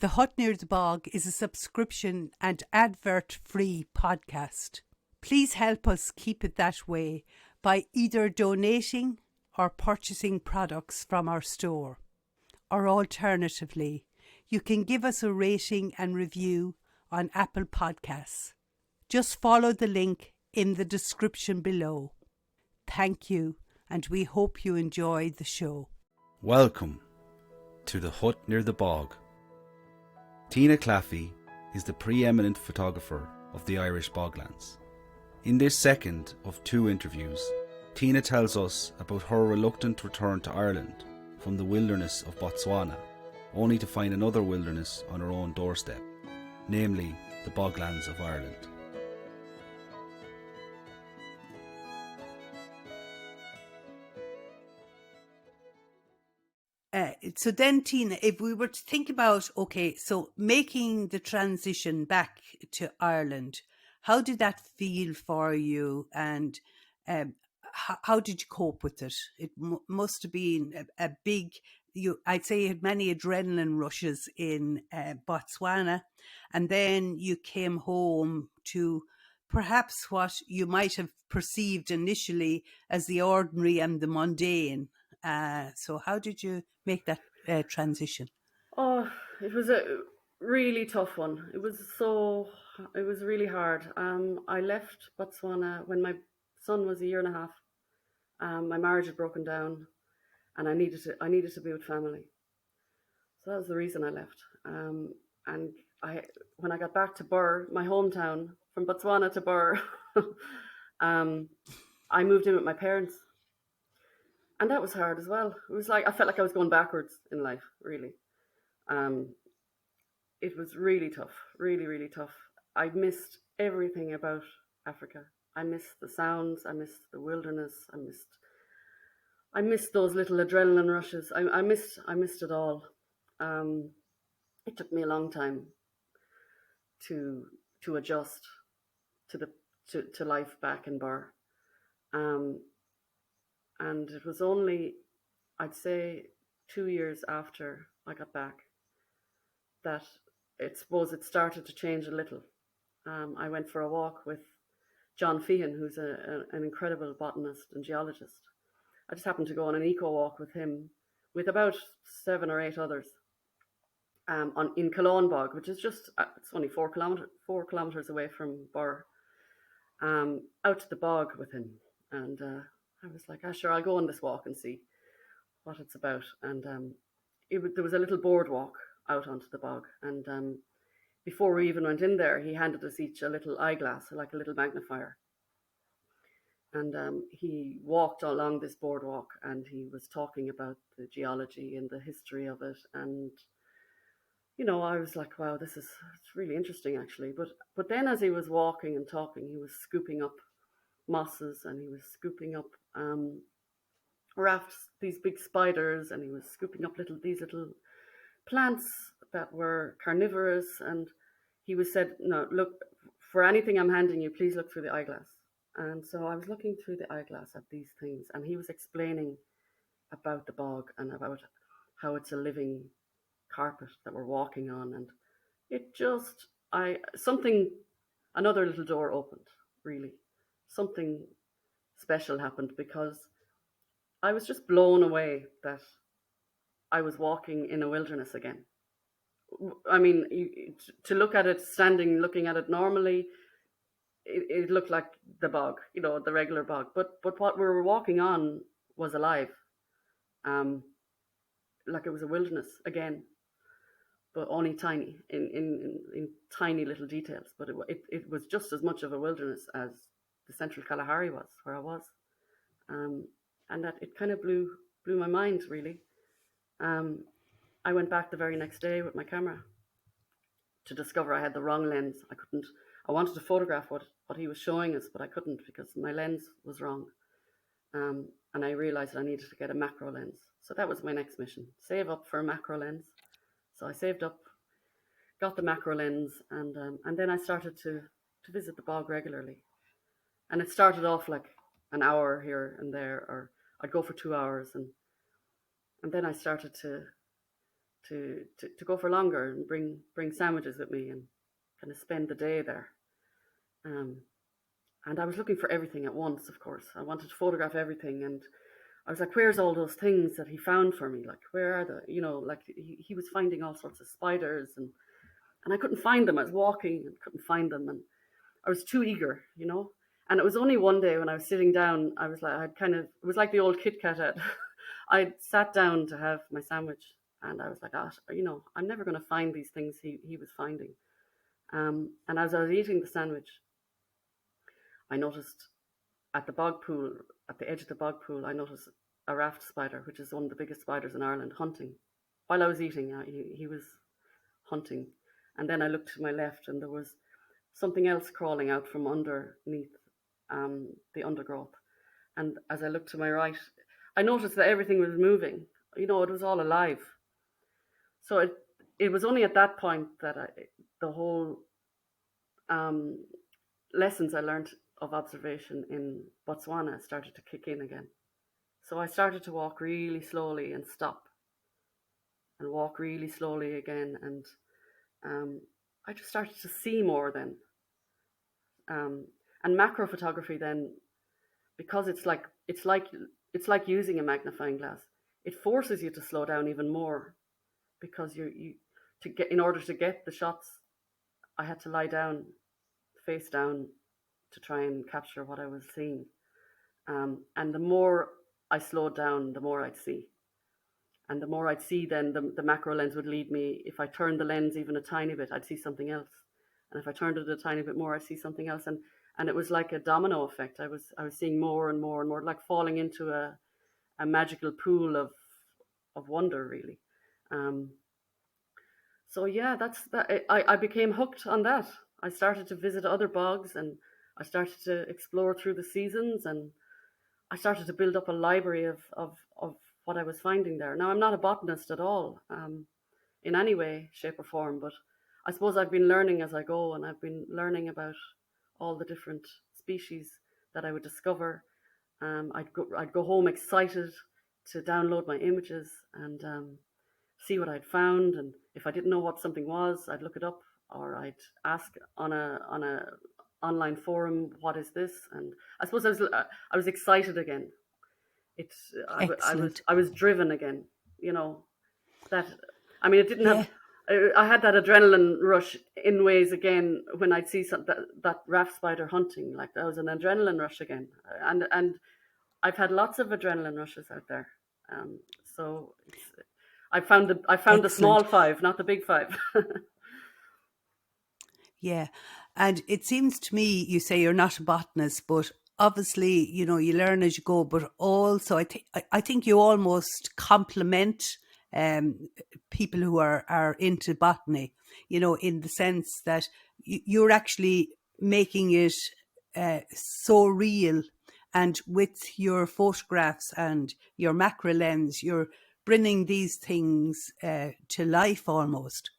The Hut Near the Bog is a subscription and advert-free podcast. Please help us keep it that way by either donating or purchasing products from our store. Or alternatively, you can give us a rating and review on Apple Podcasts. Just follow the link in the description below. Thank you, and we hope you enjoy the show. Welcome to the Hut Near the Bog. Tina Claffey is the preeminent photographer of the Irish boglands. In this second of two interviews, Tina tells us about her reluctant return to Ireland from the wilderness of Botswana, only to find another wilderness on her own doorstep, namely the boglands of Ireland. So then, Tina, if we were to think about, so making the transition back to Ireland, how did that feel for you, and how did you cope with it? It must have been a big, I'd say you had many adrenaline rushes in Botswana, and then you came home to perhaps what you might have perceived initially as the ordinary and the mundane. So how did you make that transition? Oh, it was a really tough one. It was really hard. I left Botswana when my son was a year and a half. My marriage had broken down, and I needed to be with family. So that was the reason I left. And when I got back to Burr, my hometown, from Botswana to Burr, I moved in with my parents. And that was hard as well. It was like, I felt like I was going backwards in life, really. It was really tough, really, really tough. I missed everything about Africa. I missed the sounds, I missed the wilderness, I missed those little adrenaline rushes. I missed it all. It took me a long time to adjust to life back in Burr. And it was only, I'd say, 2 years after I got back that it started to change a little. I went for a walk with John Fehen, who's an incredible botanist and geologist. I just happened to go on an eco walk with him, with about 7 or 8 others, in Cologne Bog, which is just, it's only 4 kilometers away from Burr, out to the bog with him. And I was like, sure, I'll go on this walk and see what it's about. And there was a little boardwalk out onto the bog. And before we even went in there, he handed us each a little eyeglass, like a little magnifier. And he walked along this boardwalk, and he was talking about the geology and the history of it. And, I was like, wow, it's really interesting, actually. But then as he was walking and talking, he was scooping up mosses, and he was scooping up rafts, these big spiders, and he was scooping up these little plants that were carnivorous. And he said, no, look, for anything I'm handing you, please look through the eyeglass. And so I was looking through the eyeglass at these things, and he was explaining about the bog and about how it's a living carpet that we're walking on. And it just, another little door opened, really. Something special happened, because I was just blown away that I was walking in a wilderness again. I mean, to look at it, looking at it normally, it looked like the bog, the regular bog. But what we were walking on was alive, like it was a wilderness again, but only tiny, in tiny little details. But it was just as much of a wilderness as the Central Kalahari was, where I was. And that it kind of blew my mind, really. I went back the very next day with my camera to discover I had the wrong lens. I wanted to photograph what he was showing us, but I couldn't because my lens was wrong. And I realized I needed to get a macro lens. So that was my next mission, save up for a macro lens. So I saved up, got the macro lens, and then I started to visit the bog regularly. And it started off like an hour here and there, or I'd go for 2 hours, and then I started to to go for longer and bring sandwiches with me and kind of spend the day there. And I was looking for everything at once, of course. I wanted to photograph everything, and I was like, where's all those things that he found for me? Like, where are the, like he was finding all sorts of spiders, and I couldn't find them. I was walking and couldn't find them, and I was too eager, And it was only one day when I was sitting down, I was like, it was like the old Kit Kat ad. I sat down to have my sandwich, and I was like, I'm never going to find these things he was finding. And as I was eating the sandwich, I noticed at the edge of the bog pool, I noticed a raft spider, which is one of the biggest spiders in Ireland, hunting. While I was eating, he was hunting. And then I looked to my left, and there was something else crawling out from underneath the undergrowth. And as I looked to my right, I noticed that everything was moving. It was all alive. So it was only at that point that the whole lessons I learned of observation in Botswana started to kick in again. So I started to walk really slowly and stop, and walk really slowly again, and I just started to see more then. And macro photography then, because it's like using a magnifying glass. It forces you to slow down even more, because in order to get the shots, I had to lie down, face down, to try and capture what I was seeing. And the more I slowed down, the more I'd see. And the more I'd see, then the macro lens would lead me. If I turned the lens even a tiny bit, I'd see something else. And if I turned it a tiny bit more, I'd see something else. And it was like a domino effect. I was seeing more and more and more, like falling into a magical pool of wonder, really. So yeah, that's that. I became hooked on that. I started to visit other bogs, and I started to explore through the seasons, and I started to build up a library of what I was finding there. Now, I'm not a botanist at all, in any way, shape or form, but I suppose I've been learning as I go, and I've been learning about all the different species that I would discover. I'd go home excited to download my images and see what I'd found, and if I didn't know what something was, I'd look it up, or I'd ask on a online forum, what is this? And I suppose I was excited again. Excellent. I was driven again. That, I mean, it didn't Yeah. have. I had that adrenaline rush in ways again when I'd see that raft spider hunting. Like, that was an adrenaline rush again, and I've had lots of adrenaline rushes out there. So I found the Excellent. small five, not the big five. Yeah. And it seems to me, you say you're not a botanist, but obviously, you learn as you go, but also I think you almost complement people who are into botany, in the sense that you're actually making it so real. And with your photographs and your macro lens, you're bringing these things to life almost.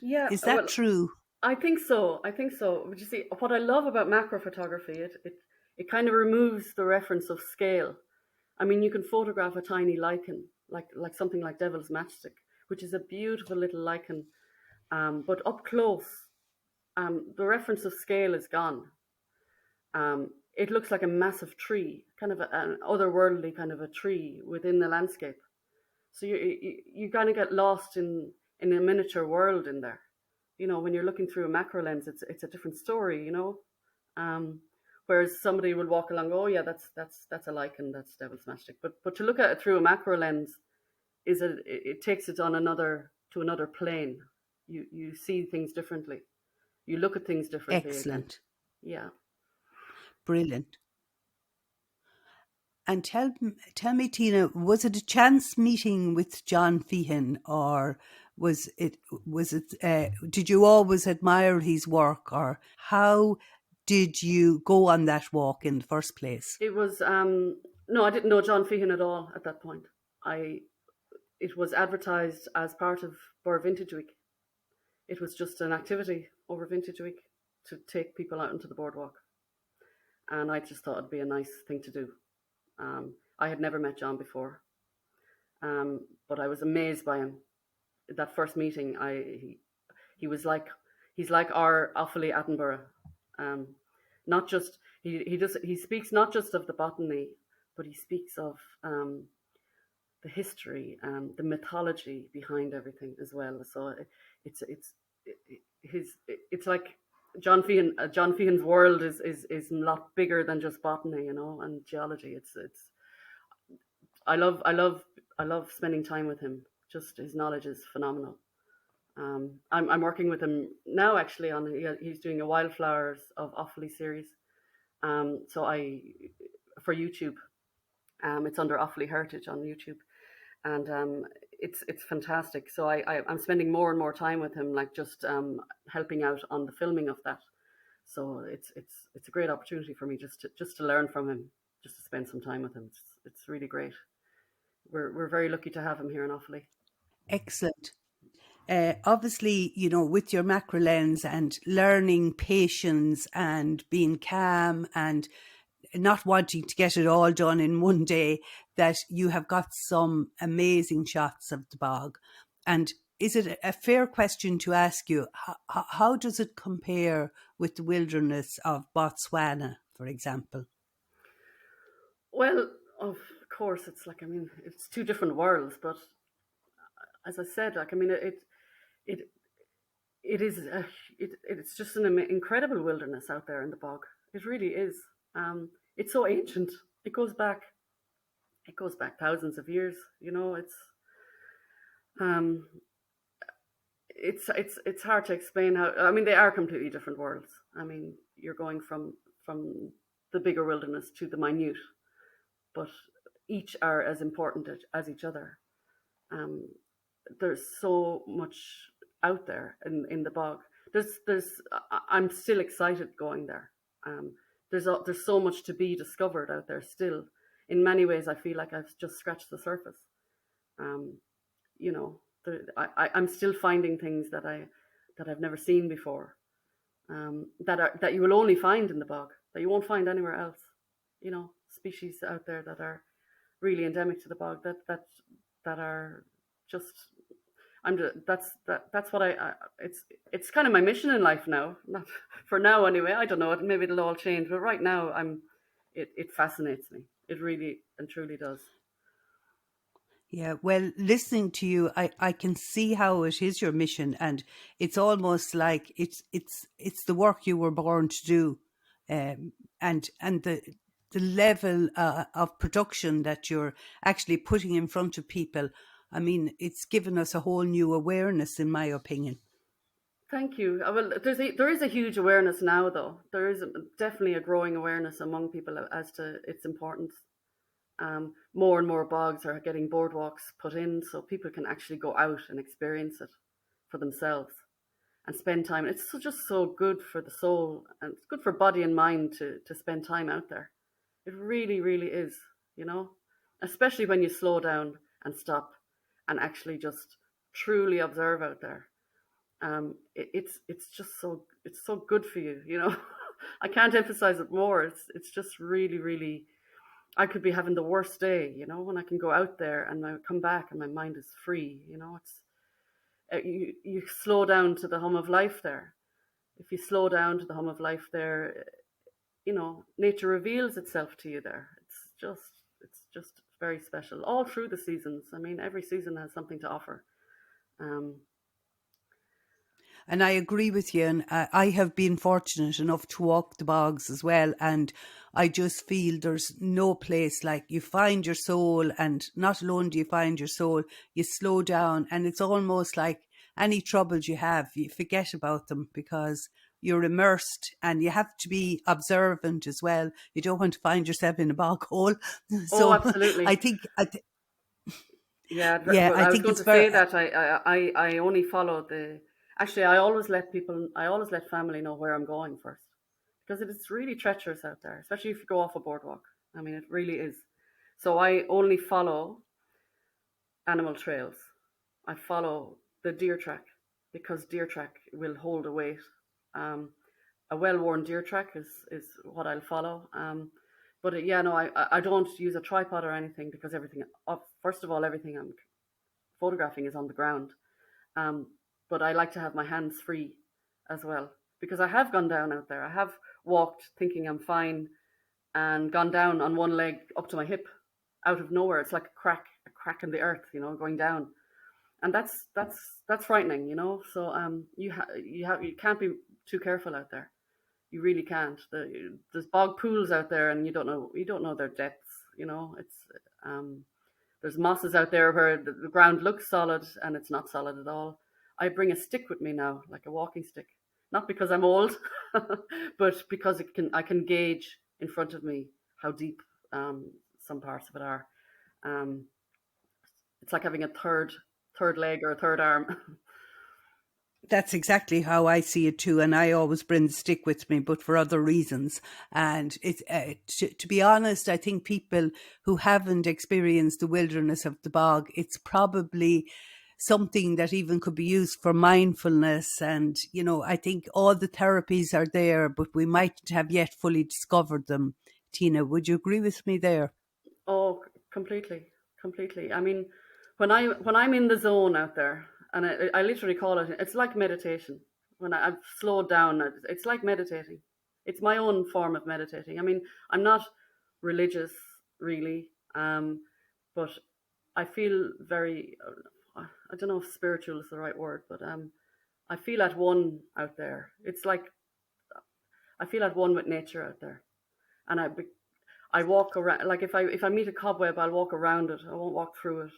Yeah, Is that well, true? I think so. But you see, what I love about macro photography, it kind of removes the reference of scale. I mean, you can photograph a tiny lichen, like something like devil's matchstick, which is a beautiful little lichen, but up close, the reference of scale is gone. It looks like a massive tree, kind of an otherworldly kind of a tree within the landscape. So you kind of get lost in a miniature world in there. When you're looking through a macro lens, it's a different story. Whereas somebody will walk along, oh yeah, that's a lichen, that's devil's matchstick. But to look at it through a macro lens it takes it on another plane. You see things differently. You look at things differently again. Excellent. Yeah. Brilliant. And tell me, Tina, was it a chance meeting with John Fehen, or was it did you always admire his work, or how did you go on that walk in the first place? It was no, I didn't know John Fehen at all at that point. It was advertised as part of Bor Vintage Week. It was just an activity over Vintage Week to take people out into the boardwalk, and I just thought it'd be a nice thing to do. I had never met John before, but I was amazed by him. that first meeting, he was like, he's like our Offaly Attenborough. Um, not just he speaks not just of the botany, but he speaks of the history, the mythology behind everything as well. So it's it's like John Feehan's world is a lot bigger than just botany, you know, and geology. It's I love I love I love spending time with him. Just his knowledge is phenomenal. I'm working with him now actually on he's doing a Wildflowers of Offaly series. So I for YouTube. It's under Offaly Heritage on YouTube, and it's fantastic. So I'm spending more and more time with him, like just helping out on the filming of that. So it's a great opportunity for me just to learn from him, just to spend some time with him. It's really great. We're very lucky to have him here in Offaly. Excellent. Obviously, you know, with your macro lens and learning patience and being calm and not wanting to get it all done in one day, that you have got some amazing shots of the bog. And is it a fair question to ask you, how does it compare with the wilderness of Botswana, for example? Well, of course, it's like, I mean, it's two different worlds, but as I said, like, I mean, it it is it's just an incredible wilderness out there in the bog. It really is. It's so ancient. It goes back thousands of years. You know, um, it's hard to explain how. I mean, they are completely different worlds. I mean, you're going from the bigger wilderness to the minute, but each are as important as each other. Um, there's so much out there in the bog. I'm still excited going there. Um, there's so much to be discovered out there still. In many ways, I feel like I've just scratched the surface. Um, you know, I'm still finding things that I've never seen before. That you will only find in the bog, that you won't find anywhere else. You know, species out there that are really endemic to the bog, that are just that's what it's kind of my mission in life now. Not for now anyway. I don't know. Maybe it'll all change, but right now it fascinates me. It really and truly does. Yeah, well, listening to you, I can see how it is your mission, and it's almost like it's the work you were born to do, and the level of production that you're actually putting in front of people. I mean, it's given us a whole new awareness, in my opinion. Thank you. Well, there is a huge awareness now, though. There is definitely a growing awareness among people as to its importance. More and more bogs are getting boardwalks put in so people can actually go out and experience it for themselves and spend time. It's just so good for the soul, and it's good for body and mind to spend time out there. It really, really is, you know, especially when you slow down and stop and actually just truly observe out there. It's just it's so good for you, you know. I can't emphasize it more. It's just really, really. I could be having the worst day, you know, when I can go out there and I come back and my mind is free. You know, it's you slow down to the hum of life there. If you slow down to the hum of life there, you know, nature reveals itself to you there. It's just very special all through the seasons. I mean, every season has something to offer. Um, And I agree with you. And I have been fortunate enough to walk the bogs as well. And I just feel there's no place like you find your soul. And not alone do you find your soul, you slow down. And it's almost like any troubles you have, you forget about them because you're immersed, and you have to be observant as well. You don't want to find yourself in a bog hole. oh, So absolutely. I think, Yeah, yeah, well, I I was think going it's to very, say that I only follow the. Actually, I always let family know where I'm going first, because it is really treacherous out there, especially if you go off a boardwalk. I mean, it really is. So I only follow animal trails. I follow the deer track because deer track will hold a weight. Um, a well-worn deer track is what I'll follow. But yeah, no, I don't use a tripod or anything because everything. First of all, everything I'm photographing is on the ground, But I like to have my hands free as well, because I have gone down out there. I have walked thinking I'm fine and gone down on one leg up to my hip out of nowhere. It's like a crack in the earth, going down, and that's frightening, So you can't be too careful out there. You really can't. There's bog pools out there, and you don't know their depths. It's um, there's mosses out there where the ground looks solid and it's not solid at all. I bring a stick with me now, like a walking stick, not because I'm old, but because I can gauge in front of me how deep some parts of it are. Um, it's like having a third leg or a third arm. That's exactly how I see it too, and I always bring the stick with me, but for other reasons. And it's to be honest, I think people who haven't experienced the wilderness of the bog, it's probably something that even could be used for mindfulness. And I think all the therapies are there, but we might have yet fully discovered them. Tina, would you agree with me there? Oh, completely, completely. I mean, when I'm in the zone out there, and I literally call it's like meditation. When I've slowed down, it's like meditating. It's my own form of meditating. I mean, I'm not religious really, but I feel very. I don't know if spiritual is the right word, but I feel at one out there. It's like I feel at one with nature out there, and I walk around, like if I meet a cobweb, I'll walk around it. I won't walk through it.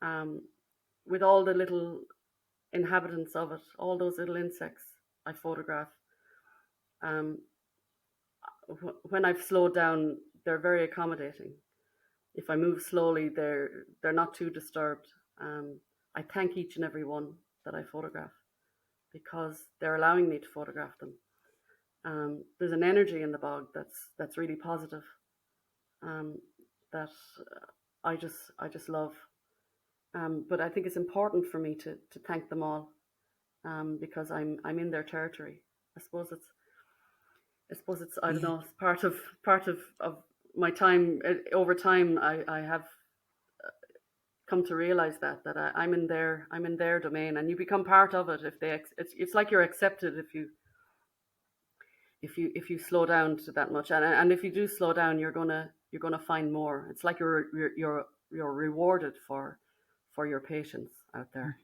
Um, with all the little inhabitants of it, all those little insects I photograph. Um, when I've slowed down, they're very accommodating. If I move slowly, they're not too disturbed. I thank each and every one that I photograph because they're allowing me to photograph them. There's an energy in the bog that's really positive. That I just love. But I think it's important for me to thank them all, because I'm in their territory. I suppose it's I don't Yeah. know, it's part of my time. Over time I have come to realize I'm in their domain, and you become part of it. If it's like you're accepted if you slow down to that much, and if you do slow down, you're gonna find more. It's like you're rewarded for your patience out there.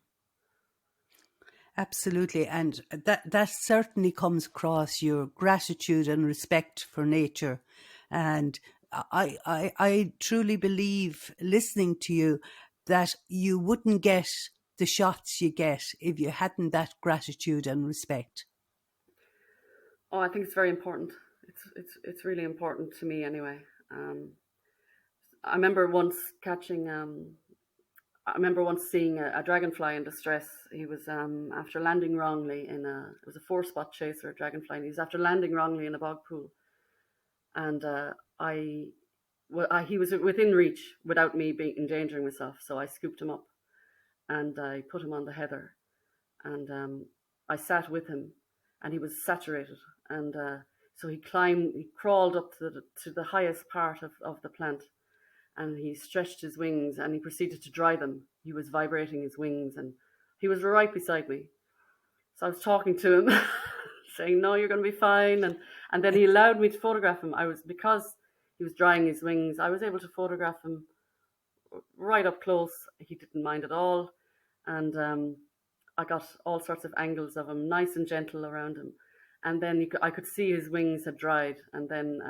Absolutely, and that certainly comes across your gratitude and respect for nature, and I truly believe, listening to you, that you wouldn't get the shots you get if you hadn't that gratitude and respect. Oh, I think it's very important. It's really important to me anyway. Um, I remember once catching. I remember once seeing a dragonfly in distress. He was after landing wrongly in a. It was a four-spot chaser dragonfly. And he was after landing wrongly in a bog pool, and I, he was within reach without me being endangering myself. So I scooped him up and I put him on the heather, and I sat with him, and he was saturated, and so he crawled up to the highest part of the plant, and he stretched his wings, and he proceeded to dry them. He was vibrating his wings, and he was right beside me. So I was talking to him, saying, "No, you're going to be fine," and then he allowed me to photograph him. Because he was drying his wings, I was able to photograph him right up close. He didn't mind at all, and I got all sorts of angles of him, nice and gentle around him. And then I could see his wings had dried, and then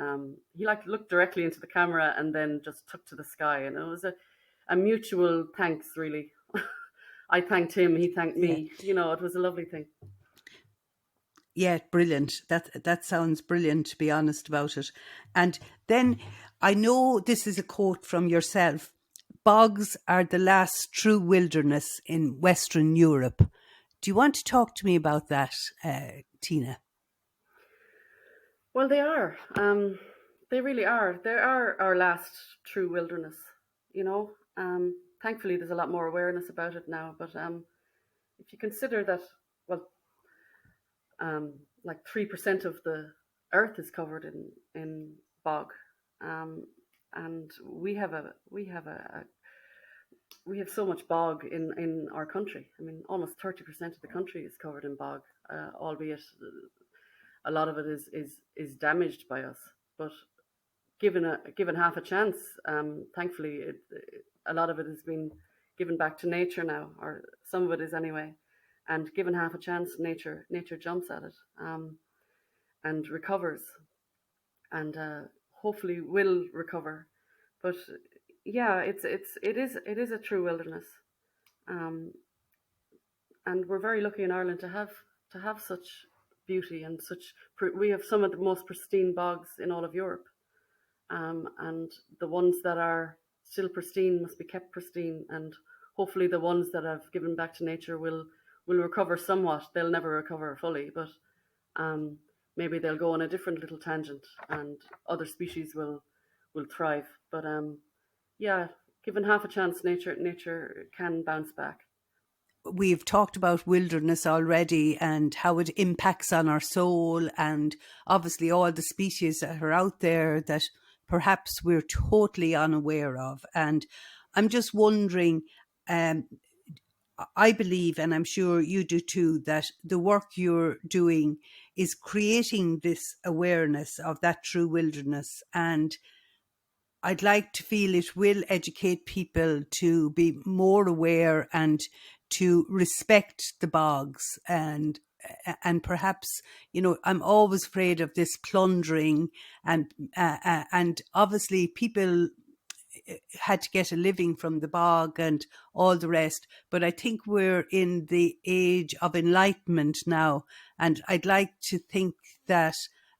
he like looked directly into the camera, and then just took to the sky, and it was a mutual thanks, really. I thanked him, he thanked Yeah, me. It was a lovely thing. yeah, brilliant. That sounds brilliant, to be honest about it. And then I know this is a quote from yourself. Bogs are the last true wilderness in Western Europe. Do you want to talk to me about that, Tina? Well, they are. They really are. They are our last true wilderness. You know. Thankfully, there's a lot more awareness about it now. But if you consider that, well, like 3% of the Earth is covered in bog, um, and we have a we have so much bog in our country. I mean, almost 30% of the country is covered in bog, albeit a lot of it is damaged by us. But given half a chance, thankfully, a lot of it has been given back to nature now, or some of it is anyway. And given half a chance, nature jumps at it, and recovers, and hopefully will recover. But yeah, it is a true wilderness, um, and we're very lucky in Ireland to have such beauty and such. We have some of the most pristine bogs in all of Europe, and the ones that are still pristine must be kept pristine, and hopefully the ones that have given back to nature will recover somewhat. They'll never recover fully, but um, maybe they'll go on a different little tangent, and other species will thrive. But yeah, given half a chance, nature can bounce back. We've talked about wilderness already and how it impacts on our soul, and obviously all the species that are out there that perhaps we're totally unaware of. And I'm just wondering, um, I believe, and I'm sure you do too, that the work you're doing is creating this awareness of that true wilderness. And I'd like to feel it will educate people to be more aware and to respect the bogs, and perhaps, I'm always afraid of this plundering, and obviously people had to get a living from the bog and all the rest. But I think we're in the age of enlightenment now. And I'd like to think that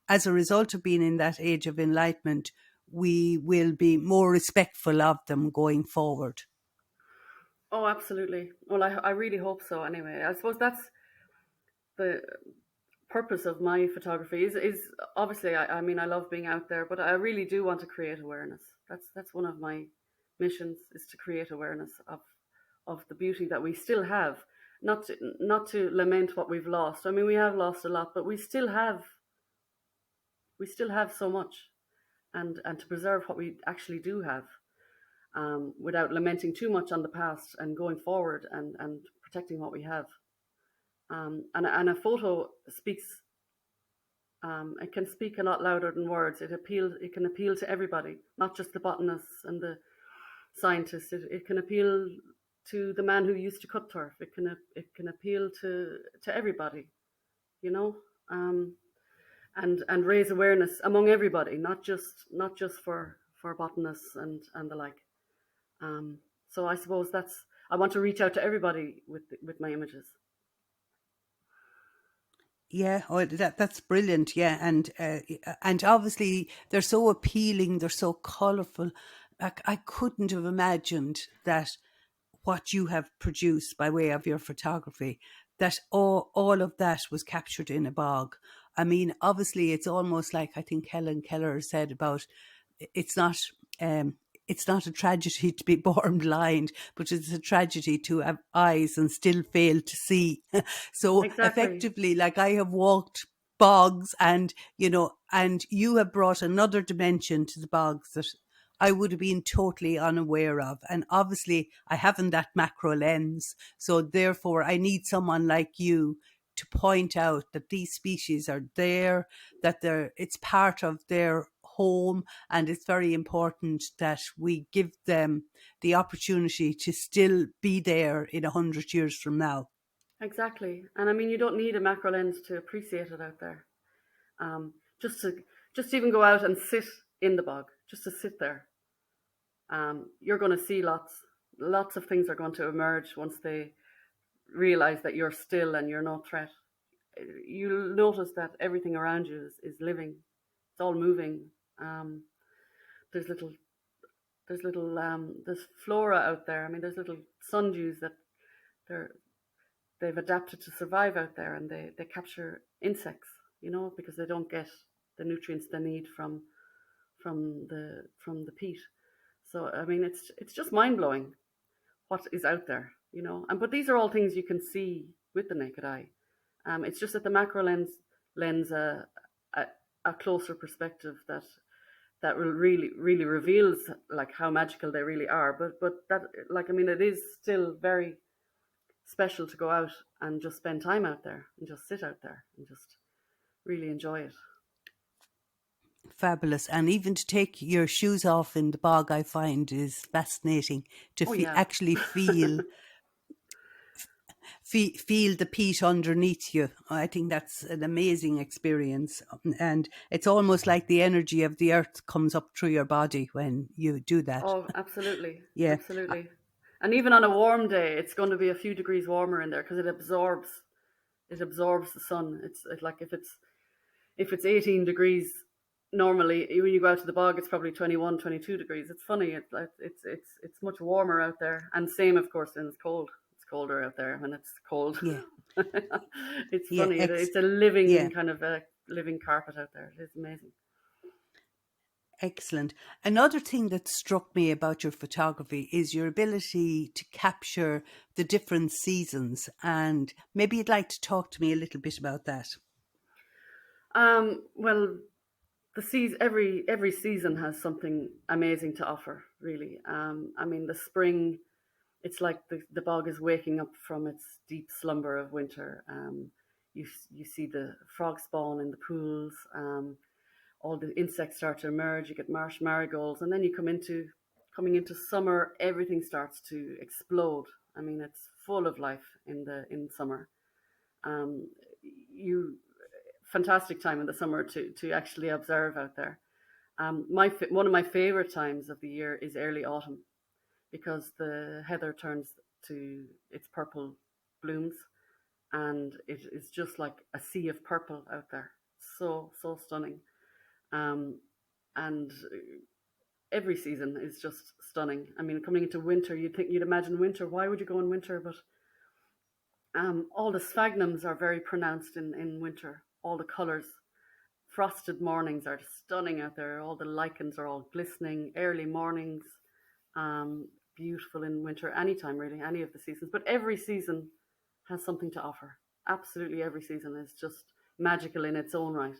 as a result of being in that age of enlightenment, we will be more respectful of them going forward. Oh, absolutely. Well, I really hope so. Anyway, I suppose that's the purpose of my photography is obviously, I mean, I love being out there, but I really do want to create awareness. That's one of my missions, is to create awareness of the beauty that we still have. Not to lament what we've lost. I mean, we have lost a lot, but we still have so much, and to preserve what we actually do have, without lamenting too much on the past, and going forward, and protecting what we have. And a photo speaks. It can speak a lot louder than words. It can appeal to everybody, not just the botanists and the scientists. It can appeal to the man who used to cut turf. It can appeal to everybody, you know, and raise awareness among everybody, not just for botanists and the like. So I suppose I want to reach out to everybody with my images. Yeah, oh, that's brilliant. Yeah, and obviously they're so appealing. They're so colourful. Like, I couldn't have imagined that what you have produced by way of your photography, that all of that was captured in a bog. I mean, obviously, it's almost like, I think Helen Keller said about, it's not um, it's not a tragedy to be born blind, but it's a tragedy to have eyes and still fail to see. So Exactly. effectively, like, I have walked bogs, and and you have brought another dimension to the bogs that I would have been totally unaware of. And obviously, I haven't that macro lens. So therefore, I need someone like you to point out that these species are there, that it's part of their home, and it's very important that we give them the opportunity to still be there in 100 years from now. Exactly. And I mean, you don't need a macro lens to appreciate it out there. Um, just to just even go out and sit in the bog, just to sit there. You're going to see lots of things are going to emerge once they realize that you're still and you're no threat. You'll notice that everything around you is living. It's all moving. Um, there's little there's flora out there. I mean, there's little sundews that they're they've adapted to survive out there, and they capture insects, because they don't get the nutrients they need from the peat. So I mean, it's just mind blowing what is out there, And but these are all things you can see with the naked eye. It's just that the macro lens lends a closer perspective, that that will really reveals like how magical they really are. But that, like, I mean, it is still very special to go out and just spend time out there and just sit out there and just really enjoy it. Fabulous. And even to take your shoes off in the bog, I find is fascinating to Oh yeah. actually feel the peat underneath you. I think that's an amazing experience. And it's almost like the energy of the earth comes up through your body when you do that. Oh, absolutely, Yeah. absolutely. And even on a warm day, it's going to be a few degrees warmer in there because it absorbs the sun. It's like if it's 18 degrees normally, when you go out to the bog, it's probably 21, 22 degrees. It's funny. It's much warmer out there, and same of course when it's cold. It's colder out there when it's cold. Yeah. It's Yeah. funny. It's a Yeah. living kind of a living carpet out there. It's amazing. Excellent. Another thing that struck me about your photography is your ability to capture the different seasons. And maybe you'd like to talk to me a little bit about that. Well, the season, every season has something amazing to offer. Really, I mean, the spring, it's like the bog is waking up from its deep slumber of winter. You see the frog spawn in the pools. All the insects start to emerge. You get marsh marigolds, and then you coming into summer. Everything starts to explode. I mean, it's full of life in summer. Um, you Fantastic time in the summer to actually observe out there. One of my favorite times of the year is early autumn because the heather turns to its purple blooms, and it is just like a sea of purple out there. So stunning. Um, and every season is just stunning. I mean, coming into winter, you'd imagine winter. Why would you go in winter? But all the sphagnums are very pronounced in winter. All the colors. Frosted mornings are stunning out there. All the lichens are all glistening. Early mornings, beautiful in winter. Anytime really, any of the seasons. But every season has something to offer. Absolutely, every season is just magical in its own right.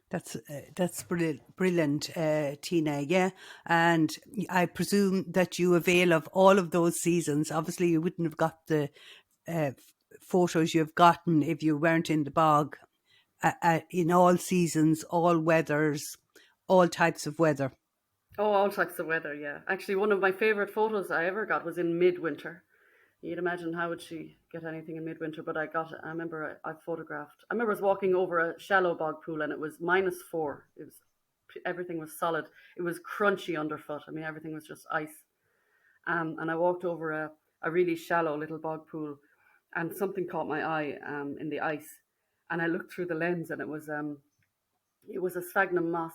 That's brilliant, Tina. Yeah, and I presume that you avail of all of those seasons. Obviously, you wouldn't have got the uh, photos you've gotten if you weren't in the bog. In all seasons, all weathers, all types of weather. Oh, all types of weather, yeah. Actually, one of my favorite photos I ever got was in midwinter. You'd imagine how would she get anything in midwinter, but I remember I photographed. I remember I was walking over a shallow bog pool and it was -4. Everything was solid. It was crunchy underfoot. I mean, everything was just ice. And I walked over a really shallow little bog pool, and something caught my eye in the ice, and I looked through the lens, and it was a sphagnum moss.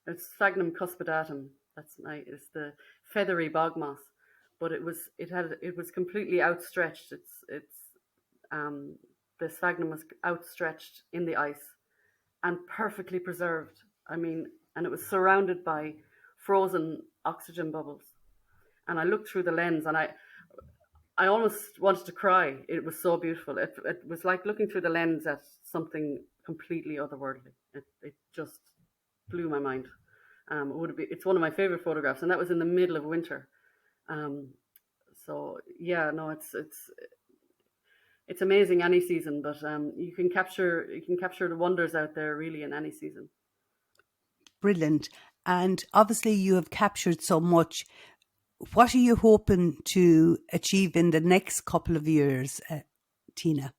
It's Sphagnum cuspidatum. It's the feathery bog moss, but it was completely outstretched. Um, the sphagnum was outstretched in the ice and perfectly preserved. I mean, and it was surrounded by frozen oxygen bubbles. And I looked through the lens, and I almost wanted to cry. It was so beautiful. It was like looking through the lens at something completely otherworldly. It just blew my mind. It's one of my favorite photographs, and that was in the middle of winter. Um, so yeah, no, it's amazing any season, but you can capture the wonders out there really in any season. Brilliant. And obviously, you have captured so much. What are you hoping to achieve in the next couple of years, Tina?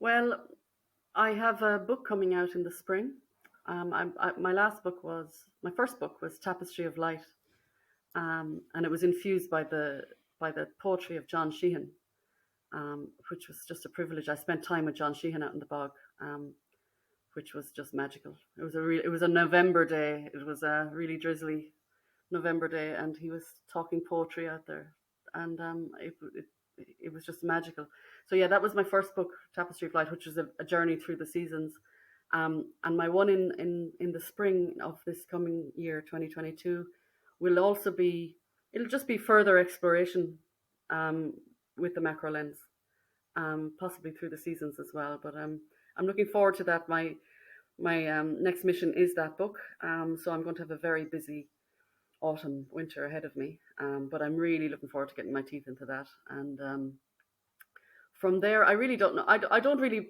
Well, I have a book coming out in the spring. My first book was Tapestry of Light, and it was infused by the poetry of John Sheehan, which was just a privilege. I spent time with John Sheehan out in the bog, which was just magical. It was a November day. It was a really drizzly November day, and he was talking poetry out there, and it was just magical. So yeah, that was my first book, Tapestry of Light, which was a journey through the seasons. And my one in the spring of this coming year, 2022, will also be it'll just be further exploration um, with the macro lens, possibly through the seasons as well. But I'm looking forward to that. my next mission is that book. So I'm going to have a very busy autumn, winter ahead of me. But I'm really looking forward to getting my teeth into that. And from there, I really don't know. I don't really,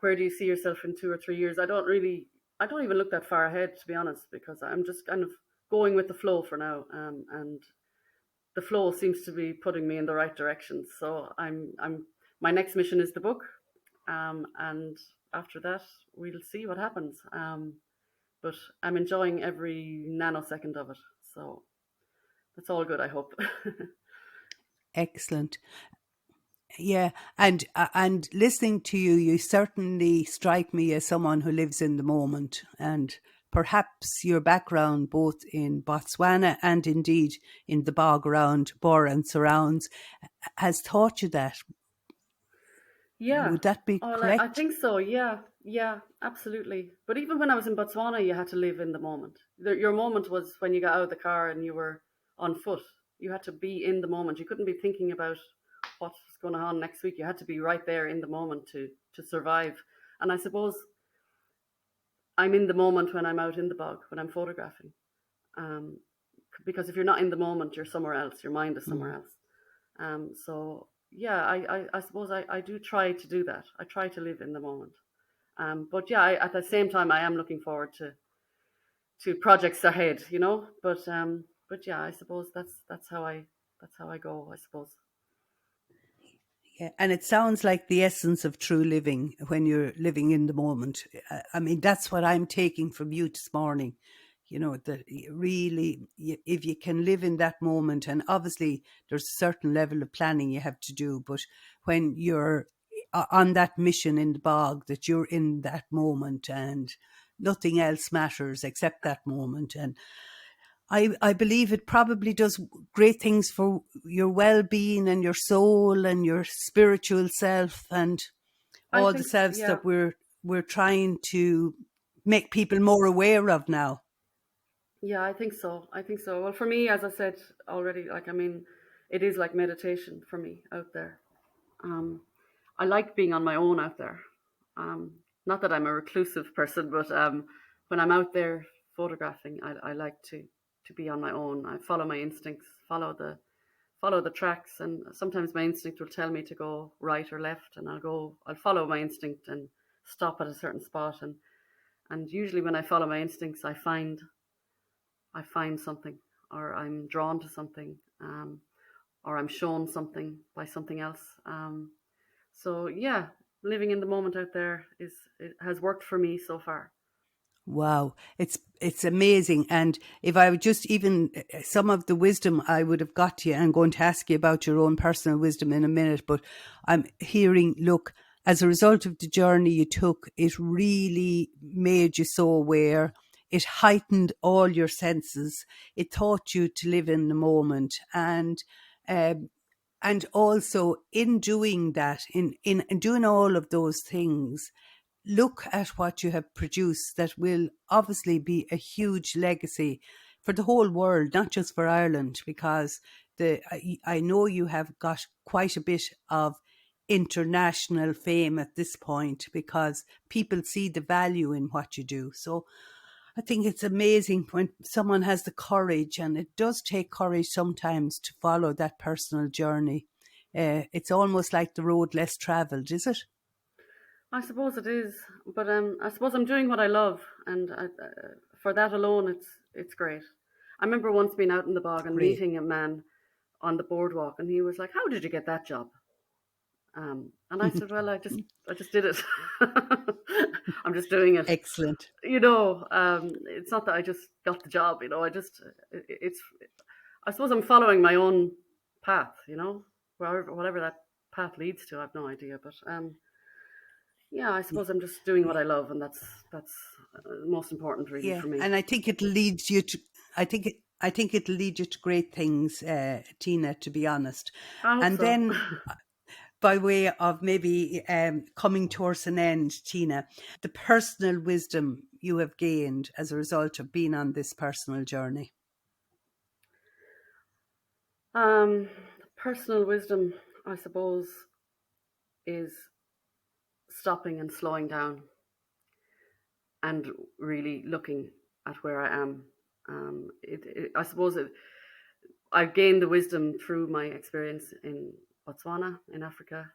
where do you see yourself in 2 or 3 years? I don't even look that far ahead, to be honest, because I'm just kind of going with the flow for now. And the flow seems to be putting me in the right direction. So my next mission is the book. And after that, we'll see what happens. But I'm enjoying every nanosecond of it. So that's all good, I hope. Excellent. Yeah, and listening to you, you certainly strike me as someone who lives in the moment, and perhaps your background, both in Botswana and indeed in the bog around Bor and surrounds, has taught you that. Yeah. Would that be Oh, I correct? think so. Yeah. Yeah, absolutely. But even when I was in Botswana, you had to live in the moment. Your moment was when you got out of the car and you were on foot. You had to be in the moment. You couldn't be thinking about what's going on next week. You had to be right there in the moment to survive. And I suppose I'm in the moment when I'm out in the bog, when I'm photographing. Um, because if you're not in the moment, you're somewhere else. Your mind is somewhere Mm. else. So yeah, I suppose I do try to do that. I try to live in the moment. But yeah, at the same time, I am looking forward to projects ahead, But yeah, I suppose that's how I go. I suppose. Yeah, and it sounds like the essence of true living when you're living in the moment. I mean, that's what I'm taking from you this morning. That really, if you can live in that moment, and obviously there's a certain level of planning you have to do, but when you're on that mission in the bog, that you're in that moment and nothing else matters except that moment. And I believe it probably does great things for your well-being and your soul and your spiritual self and I all the think, selves yeah, that we're trying to make people more aware of now. yeah, I think so. I think so. Well, for me, as I said already, it is like meditation for me out there. Um, I like being on my own out there. Um, Not that I'm a reclusive person, but when I'm out there photographing, I like to be on my own. I follow my instincts, follow the tracks, and sometimes my instinct will tell me to go right or left, and I'll follow my instinct and stop at a certain spot, and usually when I follow my instincts, I find something, or I'm drawn to something, or I'm shown something by something else. So yeah, living in the moment out there it has worked for me so far. Wow, it's amazing. And if I would just even some of the wisdom I would have got to you, I'm going to ask you about your own personal wisdom in a minute, but I'm hearing, look, as a result of the journey you took, it really made you so aware. It heightened all your senses. It taught you to live in the moment. Um, and also in doing that, in doing all of those things, look at what you have produced that will obviously be a huge legacy for the whole world, not just for Ireland, because I know you have got quite a bit of international fame at this point because people see the value in what you do. So I think it's amazing when someone has the courage, and it does take courage sometimes to follow that personal journey. It's almost like the road less travelled, is it? I suppose it is, but I suppose I'm doing what I love, and for that alone, it's great. I remember once being out in the bog and Great. meeting a man on the boardwalk, and he was like, "How did you get that job?" And I said, "Well, I just did it. I'm just doing it. Excellent. It's not that I just got the job. It's. I suppose I'm following my own path. Whatever that path leads to, I've no idea. But yeah, I suppose I'm just doing what I love, and that's most important, really, Yeah, for me. and I think it leads you to. I think it'll lead you to great things, Tina. To be honest, I hope and so. then by way of maybe coming towards an end, Tina, the personal wisdom you have gained as a result of being on this personal journey. Personal wisdom, I suppose, is stopping and slowing down. and really looking at where I am. I suppose I've gained the wisdom through my experience in Botswana in Africa,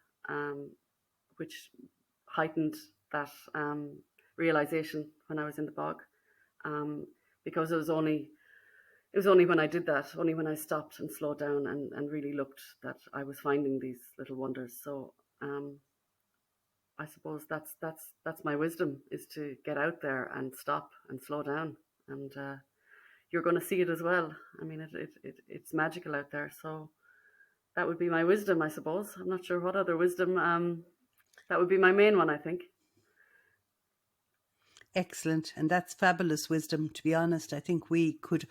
which heightened that realization when I was in the bog, because it was only when I did that, only when I stopped and slowed down and really looked, that I was finding these little wonders. So I suppose that's my wisdom, is to get out there and stop and slow down, and you're going to see it as well. I mean, it's magical out there. So that would be my wisdom, I suppose. I'm not sure what other wisdom. That would be my main one, I think. Excellent. And that's fabulous wisdom, to be honest. I think we could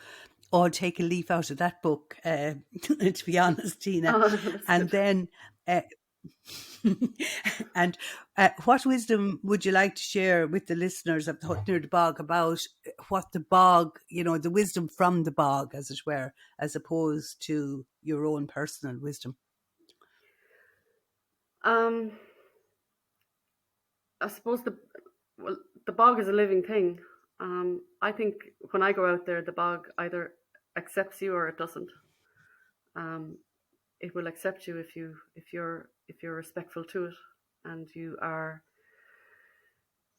all take a leaf out of that book, to be honest, Tina. Oh, and then, and what wisdom would you like to share with the listeners of the Hut Near the Bog about what the bog, the wisdom from the bog, as it were, as opposed to your own personal wisdom? I suppose the bog is a living thing. I think when I go out there, the bog either accepts you or it doesn't. It will accept you if you're respectful to it, and you are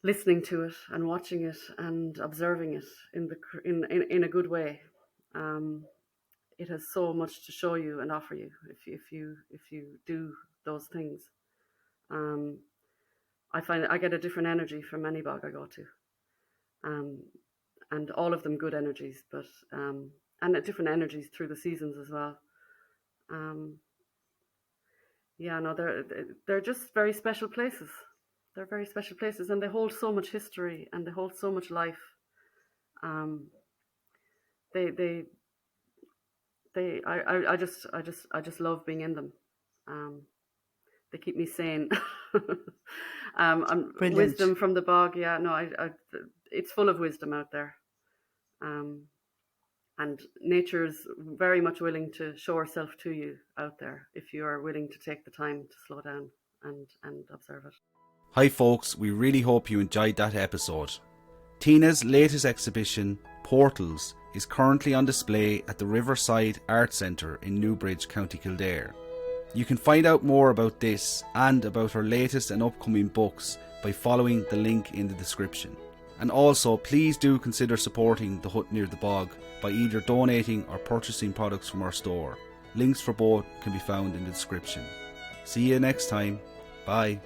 listening to it and watching it and observing it in a good way. It has so much to show you and offer you if you do those things. I find I get a different energy from any bog I go to, and all of them good energies, but and different energies through the seasons as well. They're just very special places. They're very special places, and they hold so much history, and they hold so much life. I just love being in them. They keep me sane. Wisdom from the bog. Yeah, no, it's full of wisdom out there. And nature's very much willing to show herself to you out there if you are willing to take the time to slow down and observe it. Hi folks, we really hope you enjoyed that episode. Tina's latest exhibition, Portals, is currently on display at the Riverside Art Centre in Newbridge, County Kildare. You can find out more about this and about her latest and upcoming books by following the link in the description. And also, please do consider supporting the Hut Near the Bog by either donating or purchasing products from our store. Links for both can be found in the description. See you next time. Bye.